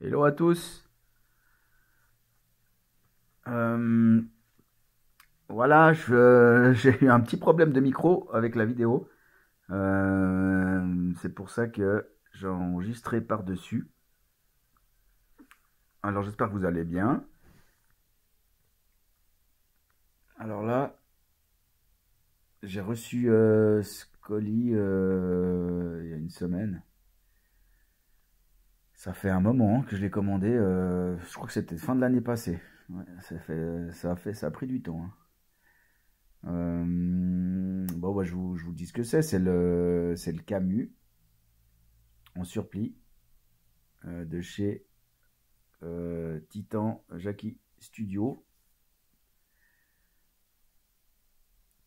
Hello à tous. Euh, voilà, j'ai eu un petit problème de micro avec la vidéo. C'est pour ça que j'ai enregistré par-dessus. Alors j'espère que vous allez bien. Alors là, j'ai reçu ce colis il y a une semaine. Ça fait un moment que je l'ai commandé. Je crois que c'était fin de l'année passée. Ouais, ça a pris du temps, hein. Bon, bah, je vous dis ce que c'est. C'est le Camus en surplis de chez Titan Jackie Studio.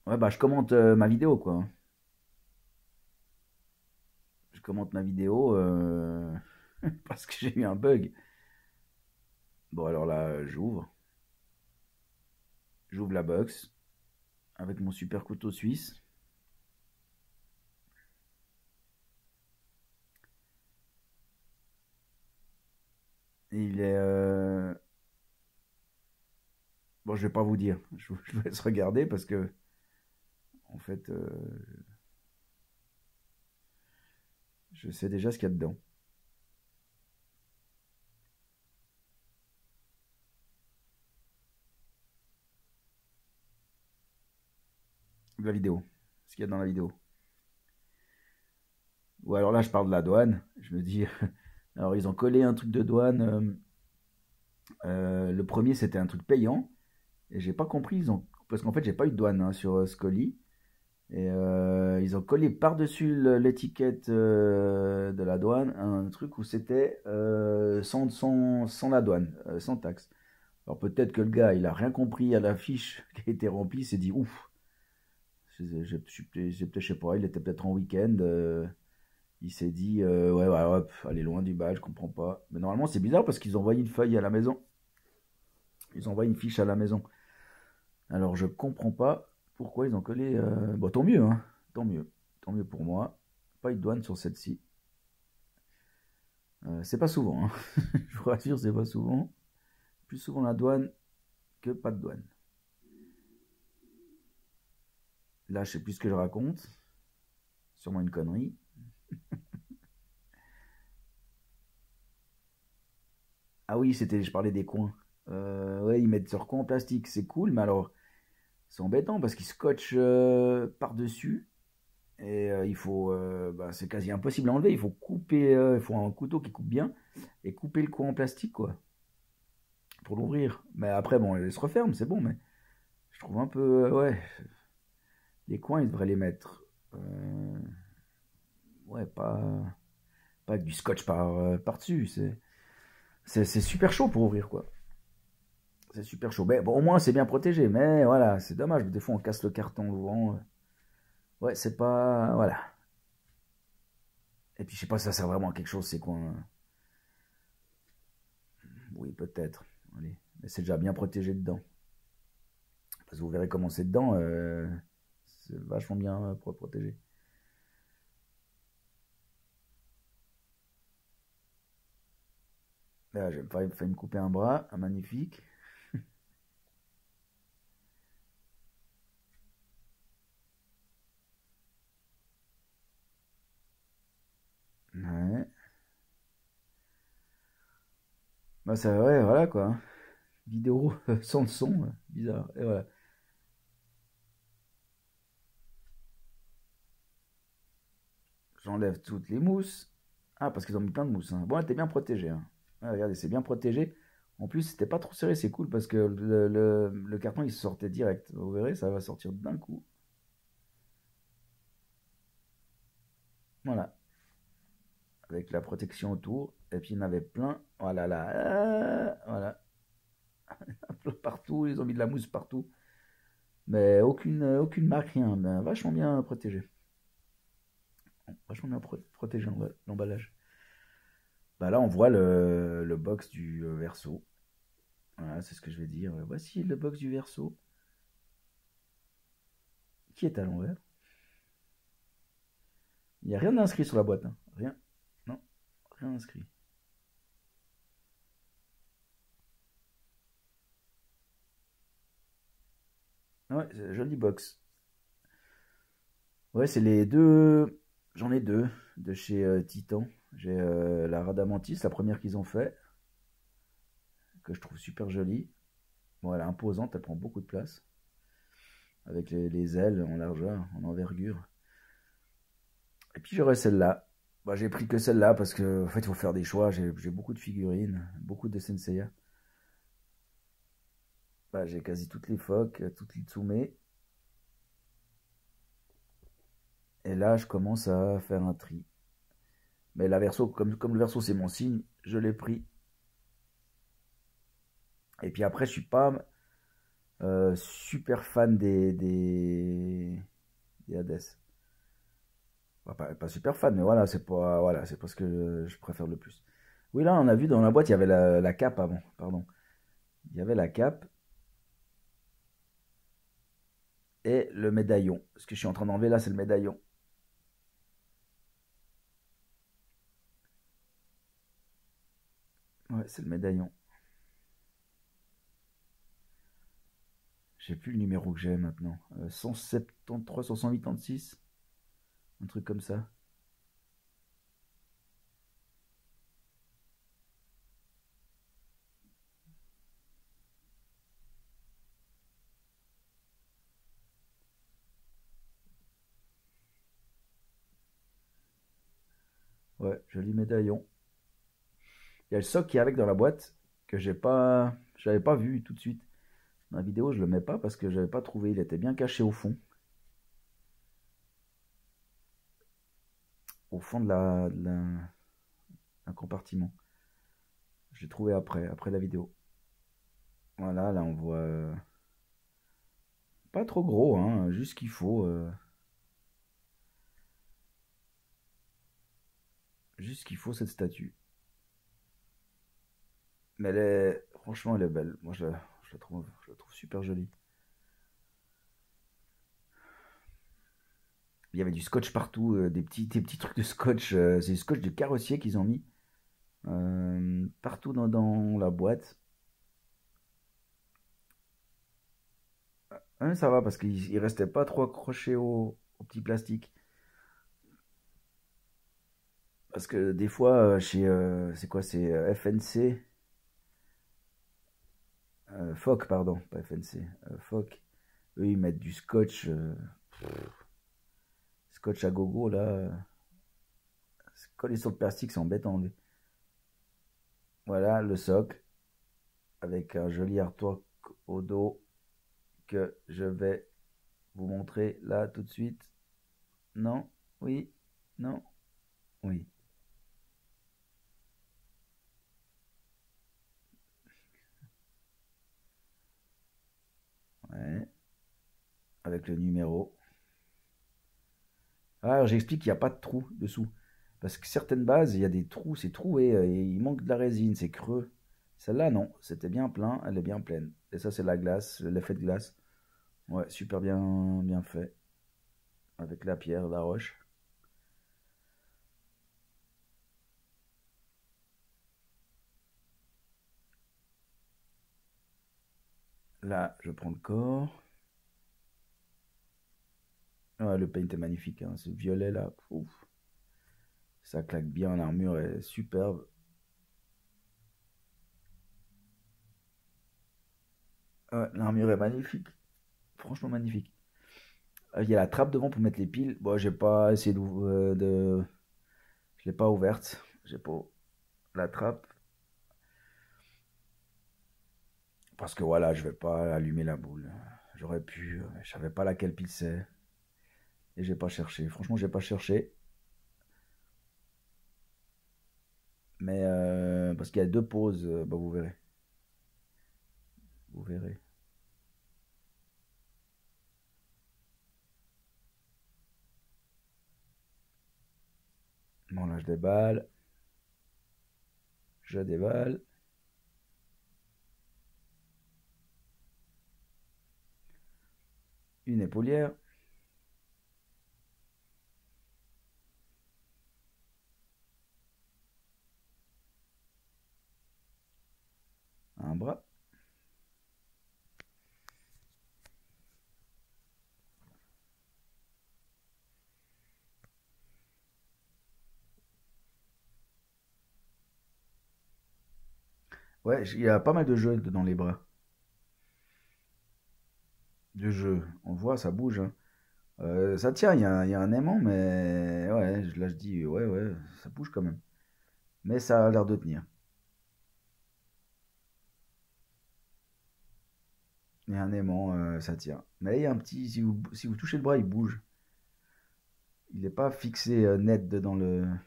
Ouais, bah, je commente ma vidéo, quoi. Je commente ma vidéo parce que j'ai eu un bug. Bon, alors là, j'ouvre la box avec mon super couteau suisse. Et il est. Bon, je vais pas vous dire. Je vous laisse regarder parce que, en fait, je sais déjà ce qu'il y a dedans. La vidéo. Ce qu'il y a dans la vidéo. Ou alors là, je parle de la douane. Je me dis. Alors, ils ont collé un truc de douane. Le premier, c'était un truc payant. Et j'ai pas compris. Parce qu'en fait, j'ai pas eu de douane, hein, sur ce colis. Et ils ont collé par-dessus l'étiquette de la douane un truc où c'était sans la douane, sans taxe. Alors peut-être que le gars, il a rien compris à la fiche qui a été remplie, il s'est dit ouf. Je sais pas, il était peut-être en week-end. Il s'est dit ouais, ouais, hop, allez loin du bal, je comprends pas. Mais normalement, c'est bizarre parce qu'ils ont envoyé une feuille à la maison. Ils ont envoyé une fiche à la maison. Alors je comprends pas pourquoi ils ont collé. Bon, tant mieux, hein. Tant mieux. Tant mieux pour moi. Pas eu de douane sur celle-ci. C'est pas souvent, hein. Je vous rassure, c'est pas souvent. Plus souvent la douane que pas de douane. Là, je sais plus ce que je raconte. Sûrement une connerie. Ah oui, je parlais des coins. Ouais, ils mettent leur coin en plastique, c'est cool, mais alors, c'est embêtant parce qu'ils scotchent par-dessus. Et bah, c'est quasi impossible à enlever. Il faut couper, il faut un couteau qui coupe bien et couper le coin en plastique, quoi, pour l'ouvrir. Mais après, bon, elle se referme, c'est bon, mais je trouve un peu, ouais, les coins, ils devraient les mettre, ouais, pas avec du scotch par-dessus. C'est super chaud pour ouvrir, quoi. C'est super chaud. Mais bon, au moins, c'est bien protégé. Mais voilà, c'est dommage. Des fois, on casse le carton en l'ouvrant. Ouais, c'est pas. Voilà. Et puis, je sais pas si ça sert vraiment à quelque chose, ces coins. Oui, peut-être. Allez. Mais c'est déjà bien protégé dedans. Parce que vous verrez comment c'est dedans. C'est vachement bien protégé. Là, j'ai failli me couper un bras. Ah, magnifique. Ouais. Bah, ça, ouais, voilà quoi, hein. Vidéo sans le son. Bizarre. Et voilà. J'enlève toutes les mousses. Ah, parce qu'ils ont mis plein de mousse, hein. Bon, elle était bien protégée, hein. Ah, regardez, c'est bien protégé. En plus, c'était pas trop serré, c'est cool parce que le carton il sortait direct. Vous verrez, ça va sortir d'un coup. Voilà, avec la protection autour. Et puis il y en avait plein. Voilà, là, voilà, plein partout. Ils ont mis de la mousse partout, mais aucune marque, rien. Ben, vachement bien protégé. Vachement bien protégé l'emballage. Bah là, on voit le box du verso. Voilà, c'est ce que je vais dire. Voici le box du verso qui est à l'envers. Il n'y a rien d'inscrit sur la boîte, hein. Rien. Non, rien inscrit. Ouais, c'est joli box. Ouais, c'est les deux. J'en ai deux de chez Titan. J'ai la Radamantis, la première qu'ils ont fait, que je trouve super jolie. Bon, elle est imposante, elle prend beaucoup de place. Avec les ailes en largeur, en envergure. Et puis j'aurais celle-là. Bah, j'ai pris que celle-là parce que en fait, il faut faire des choix. J'ai beaucoup de figurines, beaucoup de Senseiya. Bah, j'ai quasi toutes les phoques, toutes les Tsume. Et là, je commence à faire un tri. Mais la verso, comme le verso c'est mon signe, je l'ai pris. Et puis après, je suis pas super fan des Hades. Bah, pas super fan, mais voilà, c'est pas ce que je préfère le plus. Oui, là, on a vu dans la boîte, il y avait la cape avant, pardon. Il y avait la cape et le médaillon. Ce que je suis en train d'enlever là, c'est le médaillon. Ouais, c'est le médaillon. Je sais plus le numéro que j'ai maintenant. 173, 186, un truc comme ça. Ouais, joli médaillon. Il y a le soc qui est avec dans la boîte que j'avais pas vu tout de suite. Dans la vidéo, je le mets pas parce que j'avais pas trouvé. Il était bien caché au fond d'un compartiment. Je l'ai trouvé après la vidéo. Voilà, là on voit pas trop gros, hein, juste ce qu'il faut, juste ce qu'il faut cette statue. Mais franchement, elle est belle. Moi, je la trouve super jolie. Il y avait du scotch partout, des petits trucs de scotch. C'est du scotch de carrossier qu'ils ont mis partout dans la boîte. Hein, ça va parce qu'il restait pas trop accroché au petit plastique. Parce que des fois, chez, c'est quoi, c'est FNC, Foc, pardon, pas FNC, Foc. Eux, ils mettent du scotch, scotch à gogo, là. Coller sur le plastique, c'est embêtant, lui. Voilà, le socle, avec un joli artwork au dos que je vais vous montrer là tout de suite. Non, oui, non, oui. Ouais, avec le numéro. Ah, alors j'explique qu'il n'y a pas de trou dessous. Parce que certaines bases, il y a des trous, c'est troué, et il manque de la résine, c'est creux. Celle-là, non, c'était bien plein, elle est bien pleine. Et ça, c'est la glace, l'effet de glace. Ouais, super bien fait. Avec la pierre, la roche. Là, je prends le corps. Ouais, le paint est magnifique, hein, ce violet là. Ouf, ça claque bien, l'armure est superbe. Ouais, l'armure est magnifique. Franchement magnifique. Il y a la trappe devant pour mettre les piles. Bon, j'ai pas essayé je l'ai pas ouverte. J'ai pas la trappe. Parce que voilà, je vais pas allumer la boule. J'aurais pu, je savais pas laquelle pile c'est. Et j'ai pas cherché. Franchement, j'ai pas cherché. Mais parce qu'il y a deux pauses, bah, vous verrez. Vous verrez. Bon, là, je déballe. Je déballe. Une épaulière. Un bras. Ouais, il y a pas mal de jeux dans les bras. De jeux. On voit, ça bouge, hein. Ça tient, il y a un aimant, mais ouais, là je dis, ouais, ouais, ça bouge quand même. Mais ça a l'air de tenir. Il y a un aimant, ça tient. Mais il y a un petit, si vous touchez le bras, il bouge. Il n'est pas fixé net dedans le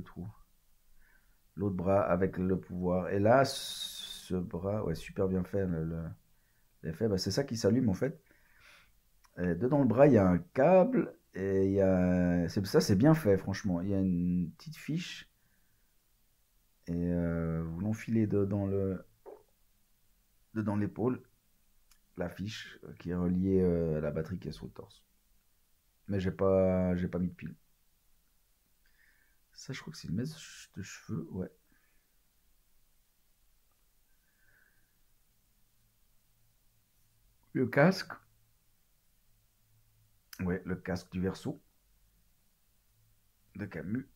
trou. L'autre bras avec le pouvoir. Et là, ce bras, ouais, super bien fait. L'effet, bah, c'est ça qui s'allume en fait. Et dedans le bras, il y a un câble. Et il y a. Ça, c'est bien fait, franchement. Il y a une petite fiche. Et vous l'enfilez dedans l'épaule. La fiche qui est reliée à la batterie qui est sur le torse. Mais j'ai pas mis de pile. Ça, je crois que c'est une mèche de cheveux, ouais. Le casque, ouais, le casque du Verseau de Camus.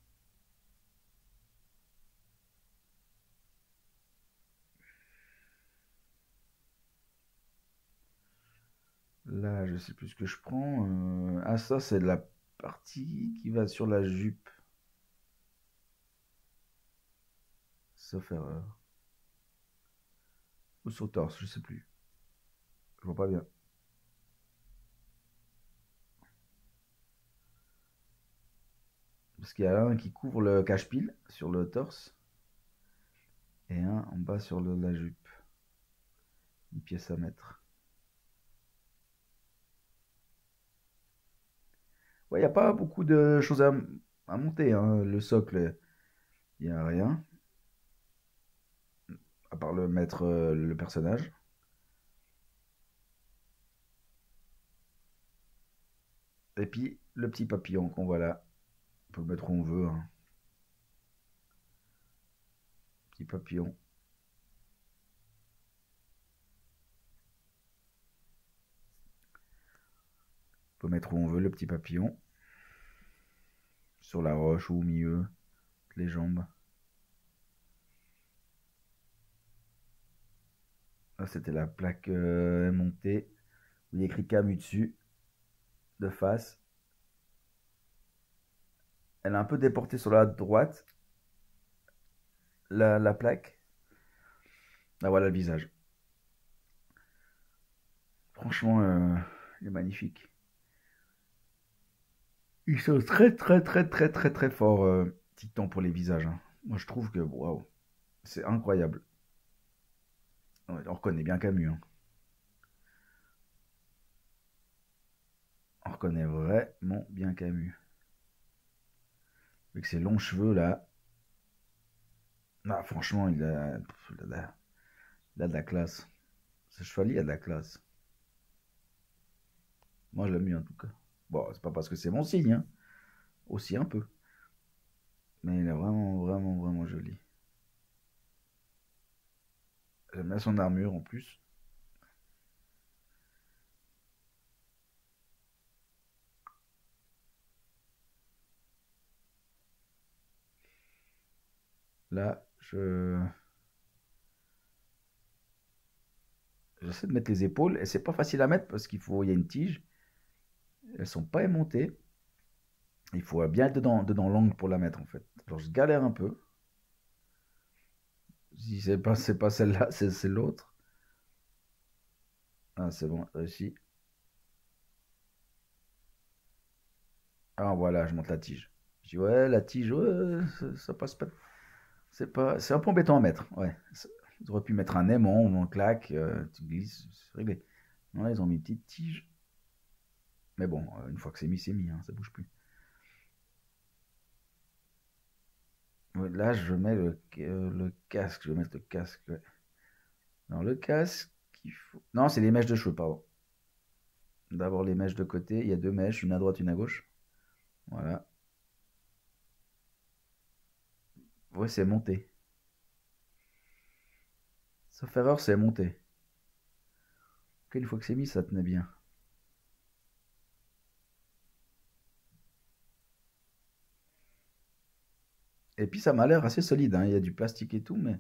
Là, je sais plus ce que je prends. Ah, ça, c'est la partie qui va sur la jupe. Sauf erreur. Ou sur le torse, je sais plus. Je vois pas bien. Parce qu'il y a un qui couvre le cache-pile sur le torse et un en bas sur la jupe. Une pièce à mettre. Ouais, il n'y a pas beaucoup de choses à monter, hein. Le socle, il n'y a rien. À part le mettre le personnage. Et puis le petit papillon qu'on voit là. On peut le mettre où on veut, hein. Petit papillon. On peut mettre où on veut le petit papillon. Sur la roche ou au milieu. Les jambes. Là, c'était la plaque montée. Où il y a écrit Camus dessus. De face. Elle est un peu déportée sur la droite. La plaque. Ah voilà le visage. Franchement, il est magnifique. Ils sont très très très très très très forts, Titan, pour les visages, hein. Moi je trouve que waouh, c'est incroyable. Ouais, on reconnaît bien Camus, hein. On reconnaît vraiment bien Camus. Avec ses longs cheveux là. Ah, franchement, il a de la classe. Ce chevalier a de la classe. Moi je l'aime bien en tout cas. Bon, c'est pas parce que c'est mon signe, hein. Aussi un peu. Mais il est vraiment vraiment vraiment joli. J'aime bien son armure en plus. Là, j'essaie de mettre les épaules et c'est pas facile à mettre parce il y a une tige. Elles sont pas aimantées. Il faut bien être dedans l'angle pour la mettre en fait. Alors je galère un peu. Si c'est pas celle-là, c'est l'autre. Ah c'est bon, réussi. Ah voilà, je monte la tige. Je dis ouais, la tige, ouais, ça passe pas. C'est un peu embêtant à mettre. Ouais. Ils auraient pu mettre un aimant ou un claque, tu glisses, c'est réglé. Non, là, ils ont mis une petite tige. Mais bon, une fois que c'est mis, hein, ça bouge plus. Ouais, là, je mets le casque. Je vais mettre le casque. Ouais. Non, le casque, il faut. Non, c'est les mèches de cheveux, pardon. D'abord les mèches de côté. Il y a deux mèches, une à droite, une à gauche. Voilà. Ouais, c'est monté. Sauf erreur, c'est monté. Une fois que c'est mis, ça tenait bien. Et puis ça m'a l'air assez solide, hein. Il y a du plastique et tout, mais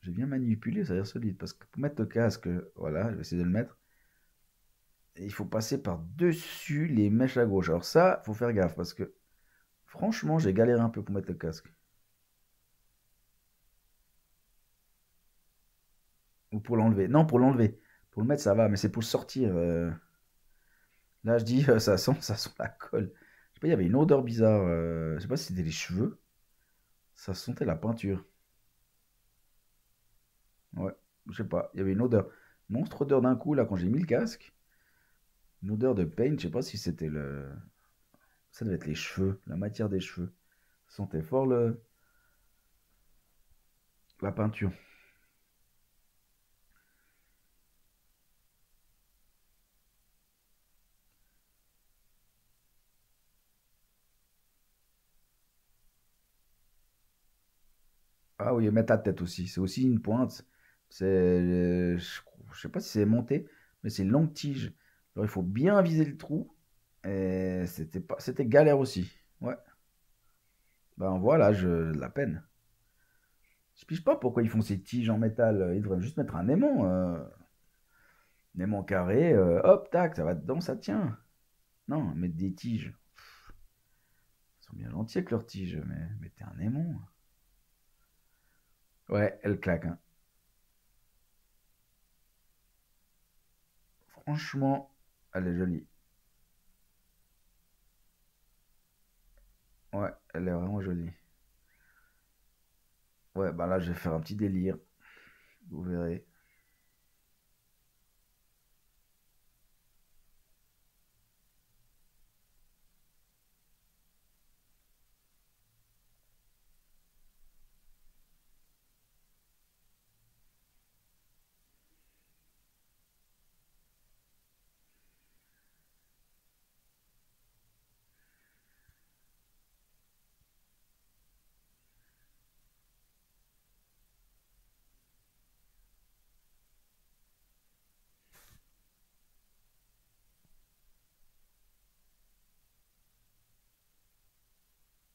j'ai bien manipulé, ça a l'air solide. Parce que pour mettre le casque, voilà, je vais essayer de le mettre. Et il faut passer par-dessus les mèches à gauche. Alors ça, faut faire gaffe parce que franchement, j'ai galéré un peu pour mettre le casque. Ou pour l'enlever. Non, pour l'enlever. Pour le mettre, ça va, mais c'est pour le sortir. Là, je dis, ça sent la colle. Je sais pas, il y avait une odeur bizarre. Je sais pas si c'était les cheveux. Ça sentait la peinture. Ouais, je sais pas. Il y avait une odeur. Monstre odeur d'un coup, là, quand j'ai mis le casque. Une odeur de paint. Je sais pas si c'était le. Ça devait être les cheveux, la matière des cheveux. Ça sentait fort la peinture. Ah oui, mettre ta tête aussi. C'est aussi une pointe. Je sais pas si c'est monté, mais c'est une longue tige. Alors il faut bien viser le trou. Et c'était galère aussi. Ouais. Ben voilà, la peine. Je pige pas pourquoi ils font ces tiges en métal. Ils devraient juste mettre un aimant. Un aimant carré. Hop, tac, ça va dedans, ça tient. Non, mettre des tiges. Ils sont bien gentils avec leurs tiges, mais mettez un aimant. Ouais, elle claque, hein. Franchement, elle est jolie. Ouais, elle est vraiment jolie. Ouais, bah là, je vais faire un petit délire. Vous verrez.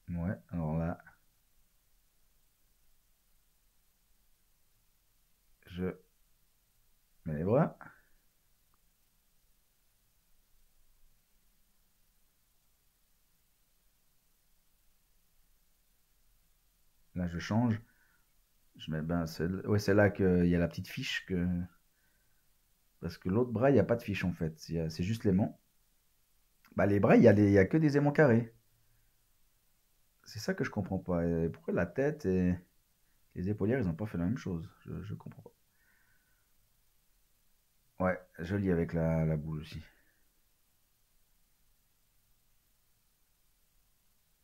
Ouais, alors là, je mets les bras. Là, je change. Je mets, ben, ouais, c'est là qu'il y a la petite fiche que. Parce que l'autre bras, il n'y a pas de fiche en fait. C'est juste l'aimant. Bah, les bras, il y a que des aimants carrés. C'est ça que je comprends pas. Et pourquoi la tête et les épaulières, ils n'ont pas fait la même chose? Je comprends pas. Ouais, joli avec la boule aussi.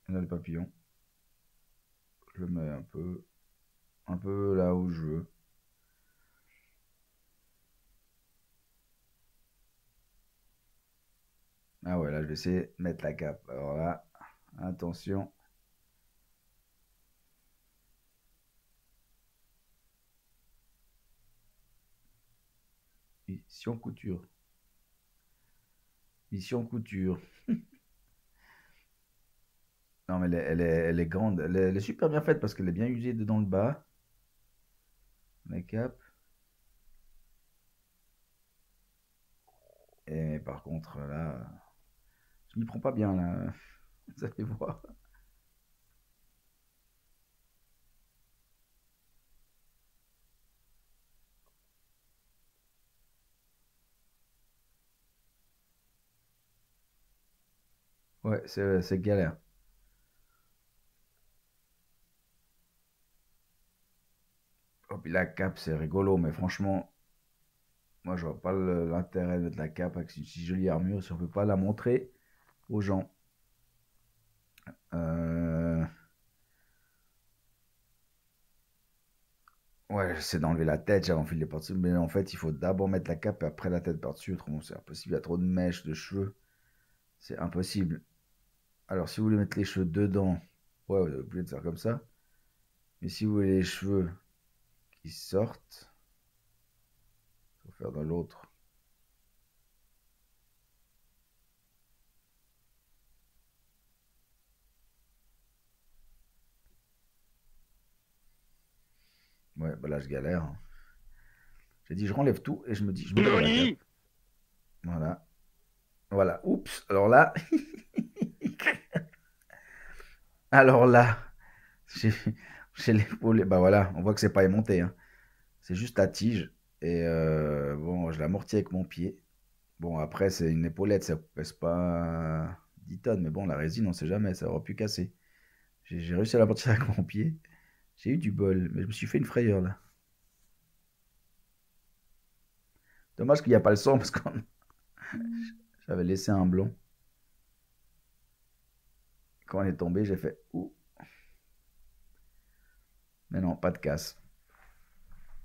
Là, le papillon. Je le mets un peu là où je veux. Ah ouais, là, je vais essayer de mettre la cape. Alors là, attention. Mission couture. Mission couture. Non, mais elle est grande. Elle est super bien faite parce qu'elle est bien usée dedans le bas. La cape. Et par contre, là, je m'y prends pas bien, là. Vous allez voir. Ouais, c'est galère. Oh, puis la cape, c'est rigolo, mais franchement, moi, je vois pas l'intérêt de mettre la cape avec une si jolie armure si on peut pas la montrer aux gens. Euh, Ouais, j'essaie d'enlever la tête, j'avais enfilé par-dessus, mais en fait, il faut d'abord mettre la cape et après la tête par-dessus, autrement c'est impossible, il y a trop de mèches, de cheveux, c'est impossible. Alors, si vous voulez mettre les cheveux dedans, ouais, vous êtes obligé de faire comme ça. Mais si vous voulez les cheveux qui sortent, il faut faire dans l'autre. Ouais, bah là, je galère, hein. J'ai dit, je renlève tout et je me dis, je me mets dans la cape. Voilà. Voilà. Oups. Alors là, alors là, j'ai j'ai l'épaule. Bah voilà, on voit que c'est pas aimonté, hein. C'est juste la tige. Et bon, je l'amortis avec mon pied. Bon, après, c'est une épaulette, ça pèse pas 10 tonnes. Mais bon, la résine, on sait jamais, ça aurait pu casser. J'ai réussi à l'amortir avec mon pied. J'ai eu du bol, mais je me suis fait une frayeur là. Dommage qu'il n'y a pas le sang parce que j'avais laissé un blond. Quand on est tombé, j'ai fait ouh. Mais non, pas de casse.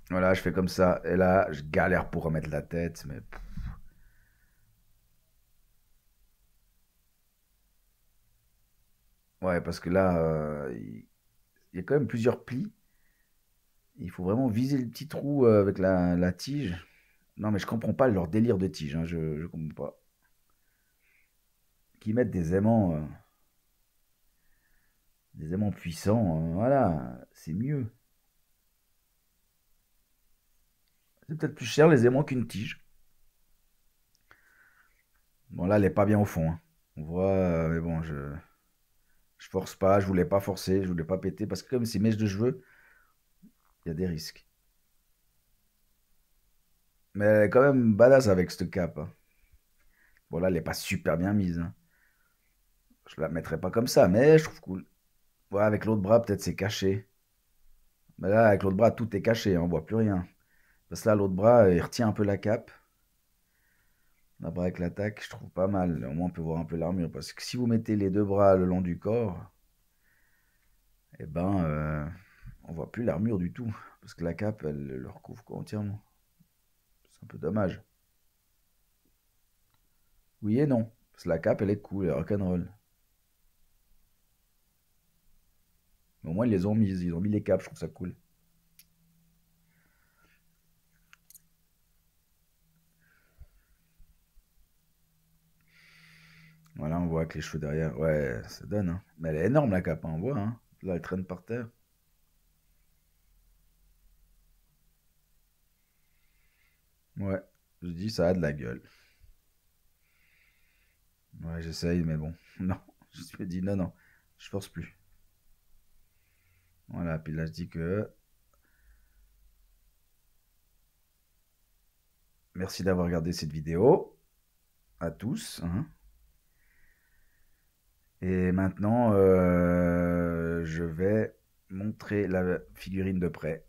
Voilà, je fais comme ça. Et là, je galère pour remettre la tête. Mais ouais, parce que là, il y a quand même plusieurs plis. Il faut vraiment viser le petit trou avec la tige. Non, mais je comprends pas leur délire de tige, hein, je comprends pas. Qui mettent des aimants puissants, voilà, c'est mieux. C'est peut-être plus cher les aimants qu'une tige. Bon, là, elle est pas bien au fond, hein. On voit, mais bon, je force pas, je voulais pas forcer, je voulais pas péter, parce que comme c'est mèches de cheveux, il y a des risques. Mais elle est quand même badass avec cette cape, hein. Bon, là, elle est pas super bien mise, hein. Je la mettrais pas comme ça, mais je trouve cool. Ouais, avec l'autre bras, peut-être c'est caché. Mais là, avec l'autre bras, tout est caché, hein, on voit plus rien. Parce que là, l'autre bras, il retient un peu la cape. La bras avec l'attaque, je trouve pas mal. Au moins, on peut voir un peu l'armure. Parce que si vous mettez les deux bras le long du corps, eh ben, on voit plus l'armure du tout. Parce que la cape, elle le recouvre quoi, entièrement. C'est un peu dommage. Oui et non. Parce que la cape, elle est cool, elle est rock'n'roll. Mais au moins, ils les ont mises. Ils ont mis les capes, je trouve ça cool. Voilà, on voit avec les cheveux derrière. Ouais, ça donne, hein. Mais elle est énorme, la cape, hein, on voit, hein. Là, elle traîne par terre. Ouais, je dis, ça a de la gueule. Ouais, j'essaye, mais bon. Non, je me suis dit, non, non, je force plus. Voilà, puis là, je dis que merci d'avoir regardé cette vidéo. À tous, hein. Et maintenant, je vais montrer la figurine de près.